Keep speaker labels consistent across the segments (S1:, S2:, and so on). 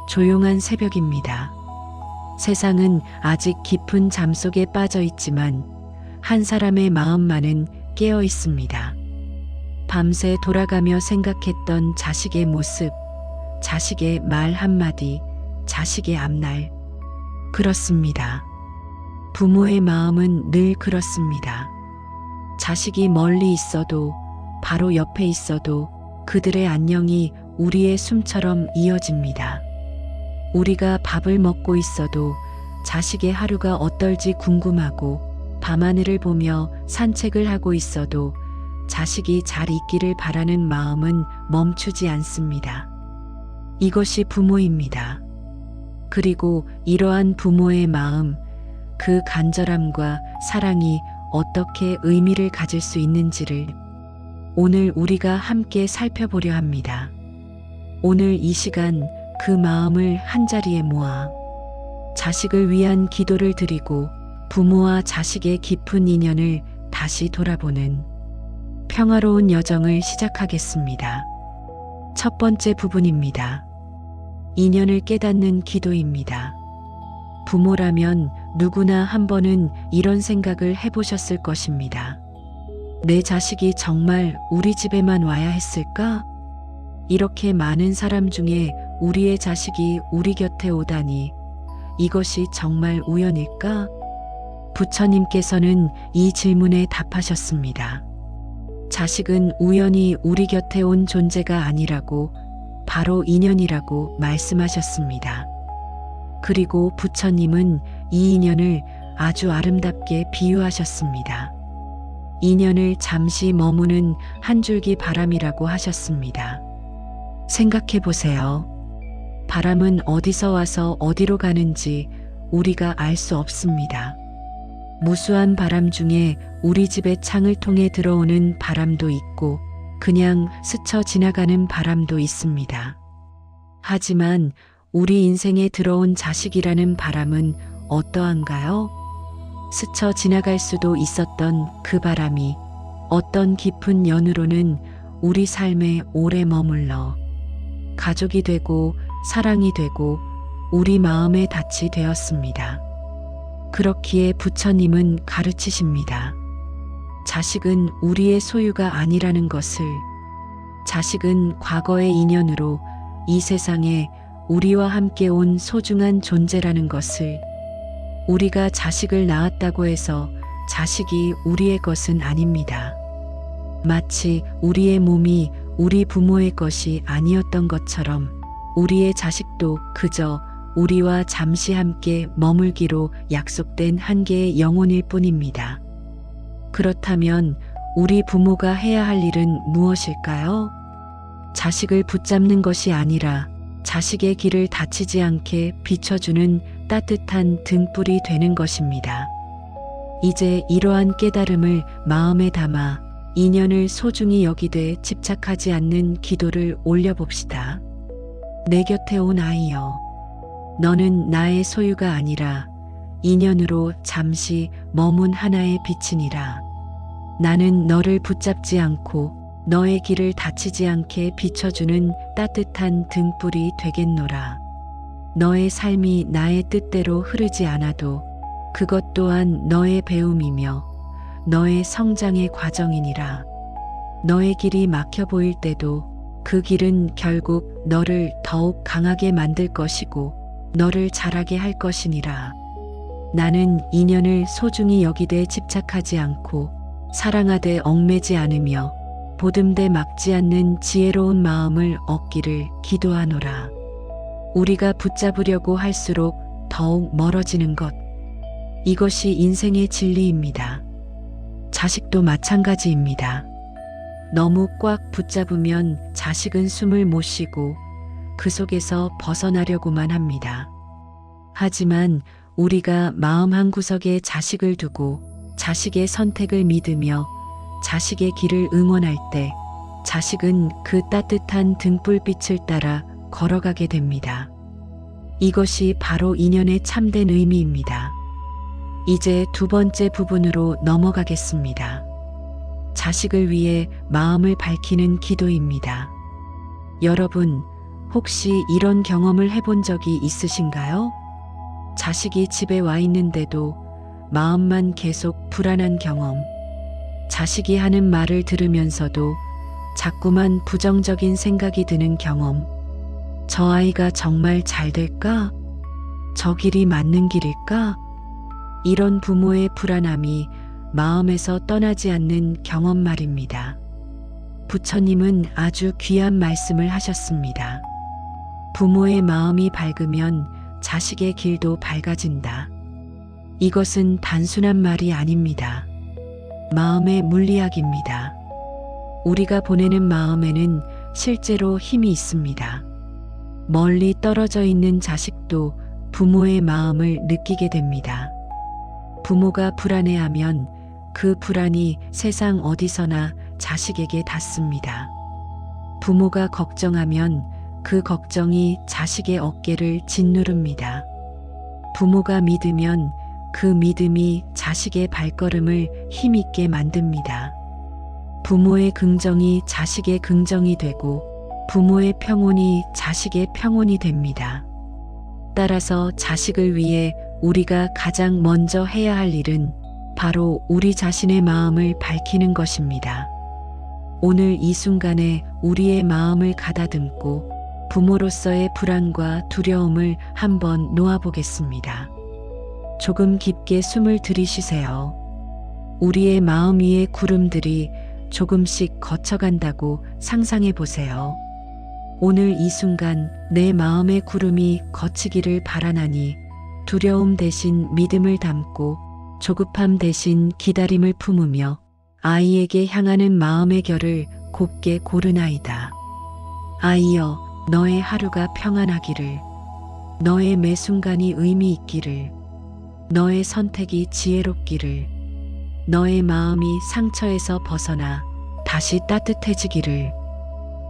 S1: 조용한 새벽입니다. 세상은 아직 깊은 잠 속에 빠져 있지만 한 사람의 마음만은 깨어 있습니다. 밤새 돌아가며 생각했던 자식의 모습, 자식의 말 한마디, 자식의 앞날. 그렇습니다. 부모의 마음은 늘 그렇습니다. 자식이 멀리 있어도, 바로 옆에 있어도 그들의 안녕이 우리의 숨처럼 이어집니다. 우리가 밥을 먹고 있어도 자식의 하루가 어떨지 궁금하고, 밤하늘을 보며 산책을 하고 있어도 자식이 잘 있기를 바라는 마음은 멈추지 않습니다. 이것이 부모입니다. 그리고 이러한 부모의 마음, 그 간절함과 사랑이 어떻게 의미를 가질 수 있는지를 오늘 우리가 함께 살펴보려 합니다. 오늘 이 시간 그 마음을 한자리에 모아 자식을 위한 기도를 드리고 부모와 자식의 깊은 인연을 다시 돌아보는 평화로운 여정을 시작하겠습니다. 첫 번째 부분입니다. 인연을 깨닫는 기도입니다. 부모라면 누구나 한 번은 이런 생각을 해보셨을 것입니다. 내 자식이 정말 우리 집에만 와야 했을까? 이렇게 많은 사람 중에 우리의 자식이 우리 곁에 오다니, 이것이 정말 우연일까? 부처님께서는 이 질문에 답하셨습니다. 자식은 우연히 우리 곁에 온 존재가 아니라고, 바로 인연이라고 말씀하셨습니다. 그리고 부처님은 이 인연을 아주 아름답게 비유하셨습니다. 인연을 잠시 머무는 한 줄기 바람이라고 하셨습니다. 생각해 보세요. 바람은 어디서 와서 어디로 가는지 우리가 알 수 없습니다. 무수한 바람 중에 우리 집의 창을 통해 들어오는 바람도 있고 그냥 스쳐 지나가는 바람도 있습니다. 하지만 우리 인생에 들어온 자식이라는 바람은 어떠한가요? 스쳐 지나갈 수도 있었던 그 바람이 어떤 깊은 연으로는 우리 삶에 오래 머물러 가족이 되고 사랑이 되고 우리 마음의 닻이 되었습니다. 그렇기에 부처님은 가르치십니다. 자식은 우리의 소유가 아니라는 것을, 자식은 과거의 인연으로 이 세상에 우리와 함께 온 소중한 존재라는 것을, 우리가 자식을 낳았다고 해서 자식이 우리의 것은 아닙니다. 마치 우리의 몸이 우리 부모의 것이 아니었던 것처럼 우리의 자식도 그저 우리와 잠시 함께 머물기로 약속된 한 개의 영혼일 뿐입니다. 그렇다면 우리 부모가 해야 할 일은 무엇일까요? 자식을 붙잡는 것이 아니라 자식의 길을 다치지 않게 비춰주는 따뜻한 등불이 되는 것입니다. 이제 이러한 깨달음을 마음에 담아 인연을 소중히 여기되 집착하지 않는 기도를 올려봅시다. 내 곁에 온 아이여, 너는 나의 소유가 아니라 인연으로 잠시 머문 하나의 빛이니라. 나는 너를 붙잡지 않고 너의 길을 다치지 않게 비춰주는 따뜻한 등불이 되겠노라. 너의 삶이 나의 뜻대로 흐르지 않아도 그것 또한 너의 배움이며 너의 성장의 과정이니라. 너의 길이 막혀 보일 때도 그 길은 결국 너를 더욱 강하게 만들 것이고 너를 자라게 할 것이니라. 나는 인연을 소중히 여기되 집착하지 않고 사랑하되 얽매지 않으며 보듬되 막지 않는 지혜로운 마음을 얻기를 기도하노라. 우리가 붙잡으려고 할수록 더욱 멀어지는 것, 이것이 인생의 진리입니다. 자식도 마찬가지입니다. 너무 꽉 붙잡으면 자식은 숨을 못 쉬고 그 속에서 벗어나려고만 합니다. 하지만 우리가 마음 한구석에 자식을 두고 자식의 선택을 믿으며 자식의 길을 응원할 때 자식은 그 따뜻한 등불빛을 따라 걸어가게 됩니다. 이것이 바로 인연의 참된 의미입니다. 이제 두 번째 부분으로 넘어가겠습니다. 자식을 위해 마음을 밝히는 기도입니다. 여러분, 혹시 이런 경험을 해본 적이 있으신가요? 자식이 집에 와 있는데도 마음만 계속 불안한 경험. 자식이 하는 말을 들으면서도 자꾸만 부정적인 생각이 드는 경험. 저 아이가 정말 잘 될까? 저 길이 맞는 길일까? 이런 부모의 불안함이 마음에서 떠나지 않는 경험 말입니다. 부처님은 아주 귀한 말씀을 하셨습니다. 부모의 마음이 밝으면 자식의 길도 밝아진다. 이것은 단순한 말이 아닙니다. 마음의 물리학입니다. 우리가 보내는 마음에는 실제로 힘이 있습니다. 멀리 떨어져 있는 자식도 부모의 마음을 느끼게 됩니다. 부모가 불안해하면 그 불안이 세상 어디서나 자식에게 닿습니다. 부모가 걱정하면 그 걱정이 자식의 어깨를 짓누릅니다. 부모가 믿으면 그 믿음이 자식의 발걸음을 힘있게 만듭니다. 부모의 긍정이 자식의 긍정이 되고 부모의 평온이 자식의 평온이 됩니다. 따라서 자식을 위해 우리가 가장 먼저 해야 할 일은 바로 우리 자신의 마음을 밝히는 것입니다. 오늘 이 순간에 우리의 마음을 가다듬고 부모로서의 불안과 두려움을 한번 놓아보겠습니다. 조금 깊게 숨을 들이쉬세요. 우리의 마음 위의 구름들이 조금씩 거쳐간다고 상상해 보세요. 오늘 이 순간 내 마음의 구름이 거치기를 바라나니 두려움 대신 믿음을 담고 조급함 대신 기다림을 품으며 아이에게 향하는 마음의 결을 곱게 고르나이다. 아이여, 너의 하루가 평안하기를, 너의 매 순간이 의미 있기를, 너의 선택이 지혜롭기를, 너의 마음이 상처에서 벗어나 다시 따뜻해지기를.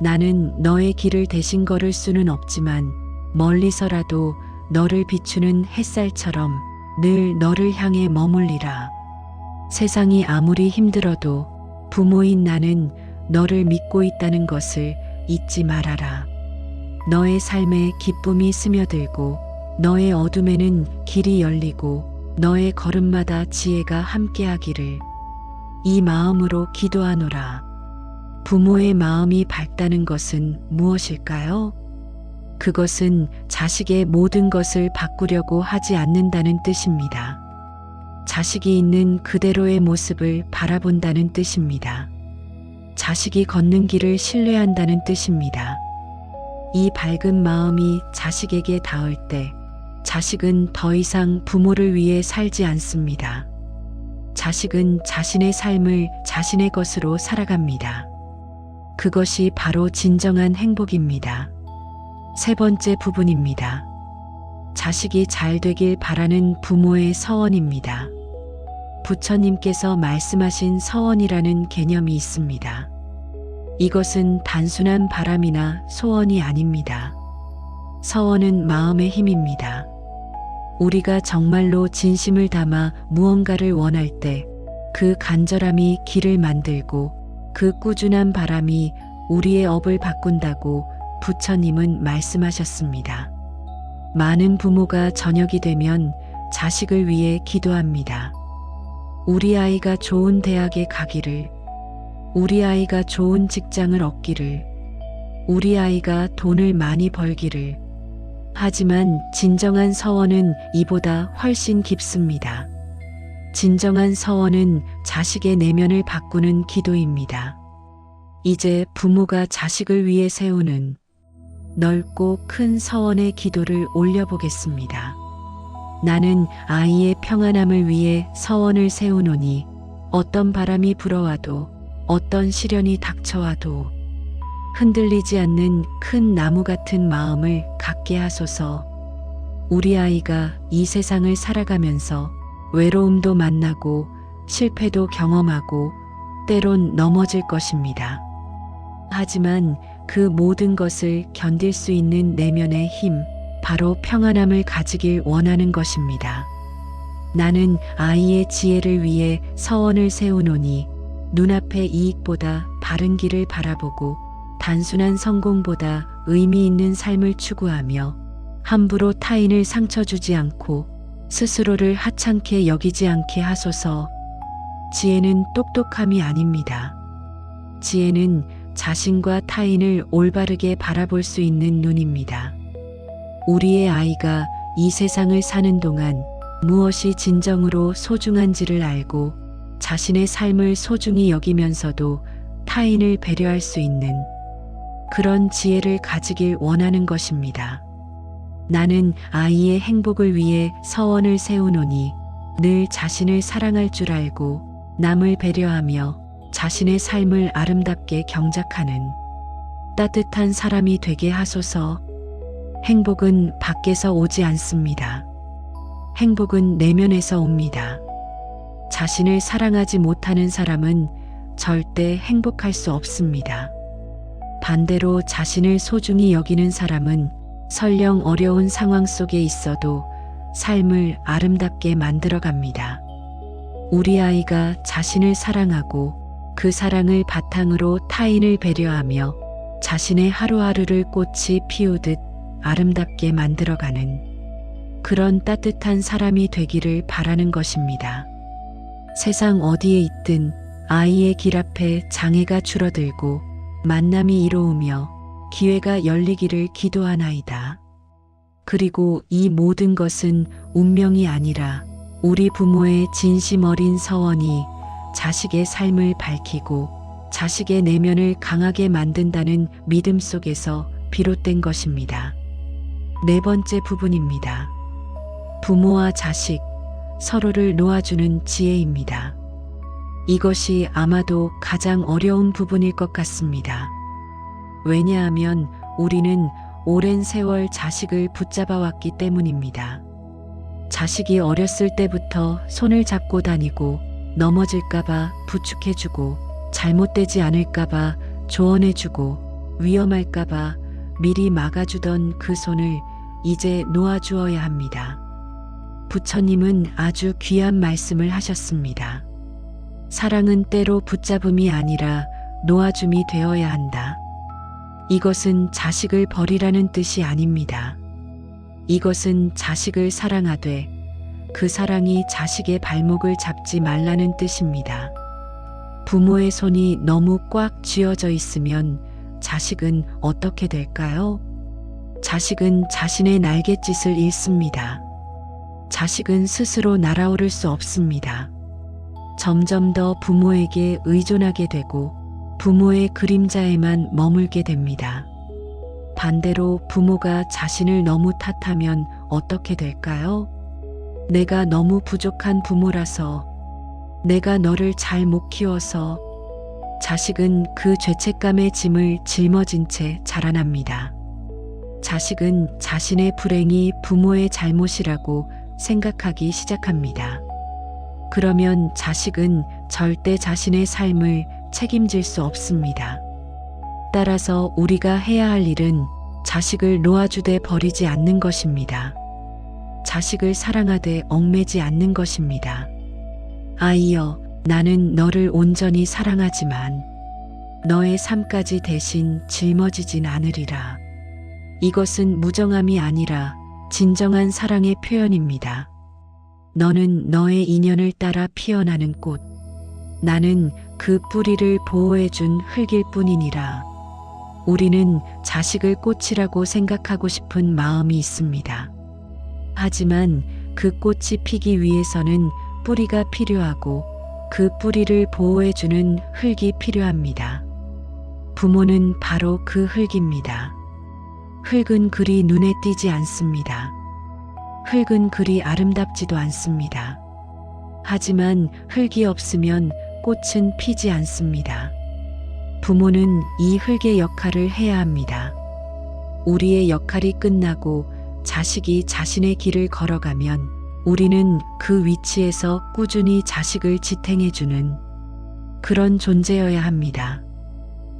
S1: 나는 너의 길을 대신 걸을 수는 없지만 멀리서라도 너를 비추는 햇살처럼 늘 너를 향해 머물리라. 세상이 아무리 힘들어도 부모인 나는 너를 믿고 있다는 것을 잊지 말아라. 너의 삶에 기쁨이 스며들고 너의 어둠에는 길이 열리고 너의 걸음마다 지혜가 함께하기를. 이 마음으로 기도하노라. 부모의 마음이 밝다는 것은 무엇일까요? 그것은 자식의 모든 것을 바꾸려고 하지 않는다는 뜻입니다. 자식이 있는 그대로의 모습을 바라본다는 뜻입니다. 자식이 걷는 길을 신뢰한다는 뜻입니다. 이 밝은 마음이 자식에게 닿을 때 자식은 더 이상 부모를 위해 살지 않습니다. 자식은 자신의 삶을 자신의 것으로 살아갑니다. 그것이 바로 진정한 행복입니다. 세 번째 부분입니다. 자식이 잘 되길 바라는 부모의 서원입니다. 부처님께서 말씀하신 서원이라는 개념이 있습니다. 이것은 단순한 바람이나 소원이 아닙니다. 서원은 마음의 힘입니다. 우리가 정말로 진심을 담아 무언가를 원할 때 그 간절함이 길을 만들고 그 꾸준한 바람이 우리의 업을 바꾼다고 부처님은 말씀하셨습니다. 많은 부모가 저녁이 되면 자식을 위해 기도합니다. 우리 아이가 좋은 대학에 가기를, 우리 아이가 좋은 직장을 얻기를, 우리 아이가 돈을 많이 벌기를. 하지만 진정한 서원은 이보다 훨씬 깊습니다. 진정한 서원은 자식의 내면을 바꾸는 기도입니다. 이제 부모가 자식을 위해 세우는 넓고 큰 서원의 기도를 올려보겠습니다. 나는 아이의 평안함을 위해 서원을 세우노니 어떤 바람이 불어와도 어떤 시련이 닥쳐와도 흔들리지 않는 큰 나무 같은 마음을 갖게 하소서. 우리 아이가 이 세상을 살아가면서 외로움도 만나고 실패도 경험하고 때론 넘어질 것입니다. 하지만 그 모든 것을 견딜 수 있는 내면의 힘, 바로 평안함을 가지길 원하는 것입니다. 나는 아이의 지혜를 위해 서원을 세우노니 눈앞의 이익보다 바른 길을 바라보고 단순한 성공보다 의미 있는 삶을 추구하며 함부로 타인을 상처 주지 않고 스스로를 하찮게 여기지 않게 하소서. 지혜는 똑똑함이 아닙니다. 지혜는 자신과 타인을 올바르게 바라볼 수 있는 눈입니다. 우리의 아이가 이 세상을 사는 동안 무엇이 진정으로 소중한지를 알고 자신의 삶을 소중히 여기면서도 타인을 배려할 수 있는 그런 지혜를 가지길 원하는 것입니다. 나는 아이의 행복을 위해 서원을 세우노니 늘 자신을 사랑할 줄 알고 남을 배려하며 자신의 삶을 아름답게 경작하는 따뜻한 사람이 되게 하소서. 행복은 밖에서 오지 않습니다. 행복은 내면에서 옵니다. 자신을 사랑하지 못하는 사람은 절대 행복할 수 없습니다. 반대로 자신을 소중히 여기는 사람은 설령 어려운 상황 속에 있어도 삶을 아름답게 만들어갑니다. 우리 아이가 자신을 사랑하고 그 사랑을 바탕으로 타인을 배려하며 자신의 하루하루를 꽃이 피우듯 아름답게 만들어가는 그런 따뜻한 사람이 되기를 바라는 것입니다. 세상 어디에 있든 아이의 길 앞에 장애가 줄어들고 만남이 이로우며 기회가 열리기를 기도하나이다. 그리고 이 모든 것은 운명이 아니라 우리 부모의 진심 어린 서원이 자식의 삶을 밝히고 자식의 내면을 강하게 만든다는 믿음 속에서 비롯된 것입니다. 네 번째 부분입니다. 부모와 자식, 서로를 놓아주는 지혜입니다. 이것이 아마도 가장 어려운 부분일 것 같습니다. 왜냐하면 우리는 오랜 세월 자식을 붙잡아 왔기 때문입니다. 자식이 어렸을 때부터 손을 잡고 다니고 넘어질까봐 부축해주고 잘못되지 않을까봐 조언해주고 위험할까봐 미리 막아주던 그 손을 이제 놓아주어야 합니다. 부처님은 아주 귀한 말씀을 하셨습니다. 사랑은 때로 붙잡음이 아니라 놓아줌이 되어야 한다. 이것은 자식을 버리라는 뜻이 아닙니다. 이것은 자식을 사랑하되 그 사랑이 자식의 발목을 잡지 말라는 뜻입니다. 부모의 손이 너무 꽉 쥐어져 있으면 자식은 어떻게 될까요? 자식은 자신의 날갯짓을 잃습니다. 자식은 스스로 날아오를 수 없습니다. 점점 더 부모에게 의존하게 되고 부모의 그림자에만 머물게 됩니다. 반대로 부모가 자신을 너무 탓하면 어떻게 될까요? 내가 너무 부족한 부모라서, 내가 너를 잘 못 키워서. 자식은 그 죄책감의 짐을 짊어진 채 자라납니다. 자식은 자신의 불행이 부모의 잘못이라고 생각하기 시작합니다. 그러면 자식은 절대 자신의 삶을 책임질 수 없습니다. 따라서 우리가 해야 할 일은 자식을 놓아주되 버리지 않는 것입니다. 자식을 사랑하되 얽매지 않는 것입니다. 아이여, 나는 너를 온전히 사랑하지만 너의 삶까지 대신 짊어지진 않으리라. 이것은 무정함이 아니라 진정한 사랑의 표현입니다. 너는 너의 인연을 따라 피어나는 꽃, 나는 그 뿌리를 보호해준 흙일 뿐이니라. 우리는 자식을 꽃이라고 생각하고 싶은 마음이 있습니다. 하지만 그 꽃이 피기 위해서는 뿌리가 필요하고 그 뿌리를 보호해주는 흙이 필요합니다. 부모는 바로 그 흙입니다. 흙은 그리 눈에 띄지 않습니다. 흙은 그리 아름답지도 않습니다. 하지만 흙이 없으면 꽃은 피지 않습니다. 부모는 이 흙의 역할을 해야 합니다. 우리의 역할이 끝나고 자식이 자신의 길을 걸어가면 우리는 그 위치에서 꾸준히 자식을 지탱해주는 그런 존재여야 합니다.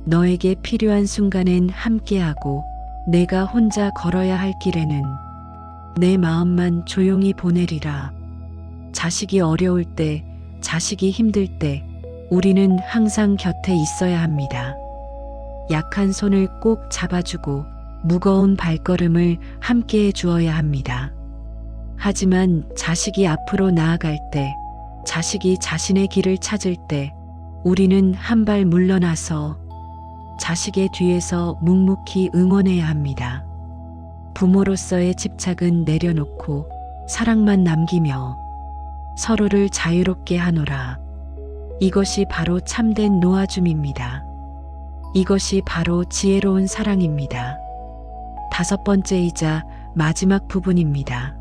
S1: 너에게 필요한 순간엔 함께하고 내가 혼자 걸어야 할 길에는 내 마음만 조용히 보내리라. 자식이 어려울 때, 자식이 힘들 때 우리는 항상 곁에 있어야 합니다. 약한 손을 꼭 잡아주고 무거운 발걸음을 함께 해주어야 합니다. 하지만 자식이 앞으로 나아갈 때, 자식이 자신의 길을 찾을 때 우리는 한 발 물러나서 자식의 뒤에서 묵묵히 응원해야 합니다. 부모로서의 집착은 내려놓고 사랑만 남기며 서로를 자유롭게 하노라. 이것이 바로 참된 놓아줌입니다. 이것이 바로 지혜로운 사랑입니다. 5번째이자 마지막 부분입니다.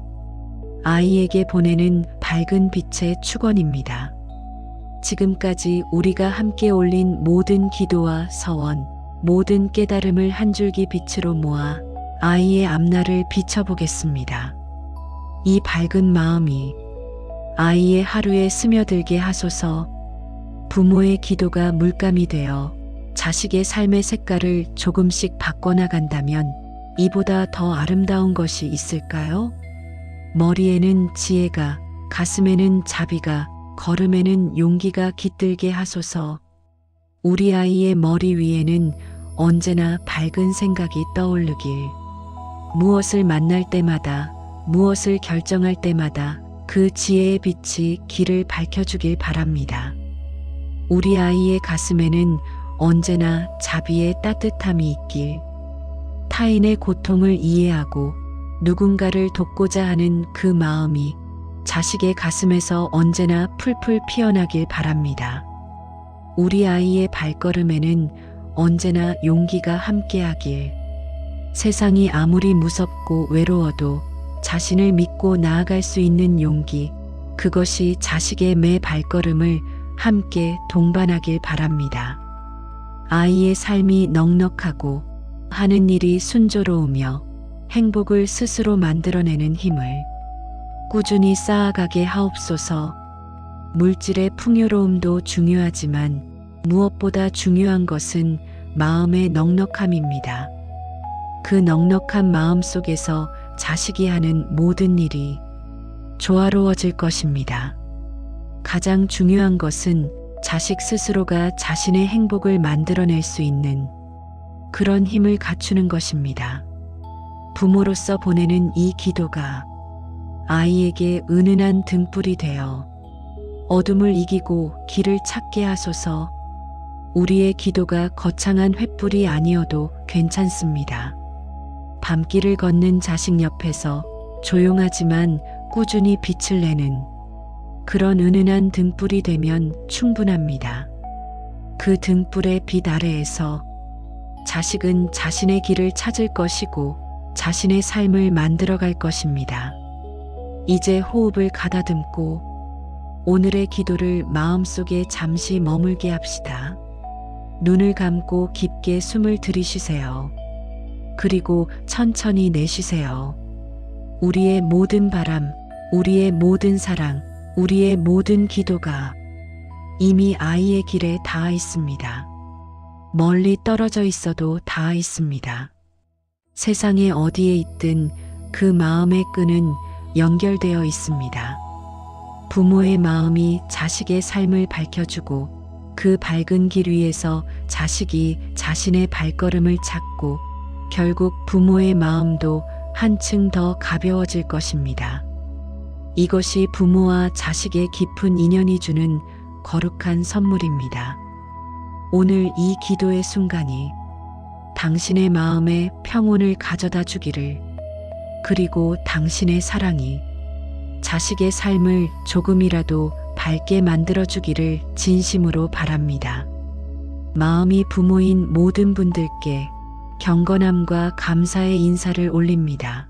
S1: 아이에게 보내는 밝은 빛의 축원입니다. 지금까지 우리가 함께 올린 모든 기도와 서원, 모든 깨달음을 한 줄기 빛으로 모아 아이의 앞날을 비춰보겠습니다. 이 밝은 마음이 아이의 하루에 스며들게 하소서. 부모의 기도가 물감이 되어 자식의 삶의 색깔을 조금씩 바꿔나간다면 이보다 더 아름다운 것이 있을까요? 머리에는 지혜가, 가슴에는 자비가, 걸음에는 용기가 깃들게 하소서. 우리 아이의 머리 위에는 언제나 밝은 생각이 떠오르길. 무엇을 만날 때마다, 무엇을 결정할 때마다 그 지혜의 빛이 길을 밝혀주길 바랍니다. 우리 아이의 가슴에는 언제나 자비의 따뜻함이 있길. 타인의 고통을 이해하고 누군가를 돕고자 하는 그 마음이 자식의 가슴에서 언제나 풀풀 피어나길 바랍니다. 우리 아이의 발걸음에는 언제나 용기가 함께하길. 세상이 아무리 무섭고 외로워도 자신을 믿고 나아갈 수 있는 용기, 그것이 자식의 매 발걸음을 함께 동반하길 바랍니다. 아이의 삶이 넉넉하고 하는 일이 순조로우며 행복을 스스로 만들어내는 힘을 꾸준히 쌓아가게 하옵소서. 물질의 풍요로움도 중요하지만 무엇보다 중요한 것은 마음의 넉넉함입니다. 그 넉넉한 마음 속에서 자식이 하는 모든 일이 조화로워질 것입니다. 가장 중요한 것은 자식 스스로가 자신의 행복을 만들어낼 수 있는 그런 힘을 갖추는 것입니다. 부모로서 보내는 이 기도가 아이에게 은은한 등불이 되어 어둠을 이기고 길을 찾게 하소서. 우리의 기도가 거창한 횃불이 아니어도 괜찮습니다. 밤길을 걷는 자식 옆에서 조용하지만 꾸준히 빛을 내는 그런 은은한 등불이 되면 충분합니다. 그 등불의 빛 아래에서 자식은 자신의 길을 찾을 것이고 자신의 삶을 만들어갈 것입니다. 이제 호흡을 가다듬고 오늘의 기도를 마음속에 잠시 머물게 합시다. 눈을 감고 깊게 숨을 들이쉬세요. 그리고 천천히 내쉬세요. 우리의 모든 바람, 우리의 모든 사랑, 우리의 모든 기도가 이미 아이의 길에 닿아 있습니다. 멀리 떨어져 있어도 닿아 있습니다. 세상의 어디에 있든 그 마음의 끈은 연결되어 있습니다. 부모의 마음이 자식의 삶을 밝혀주고 그 밝은 길 위에서 자식이 자신의 발걸음을 찾고 결국 부모의 마음도 한층 더 가벼워질 것입니다. 이것이 부모와 자식의 깊은 인연이 주는 거룩한 선물입니다. 오늘 이 기도의 순간이 당신의 마음에 평온을 가져다 주기를, 그리고 당신의 사랑이 자식의 삶을 조금이라도 밝게 만들어주기를 진심으로 바랍니다. 마음이 부모인 모든 분들께 경건함과 감사의 인사를 올립니다.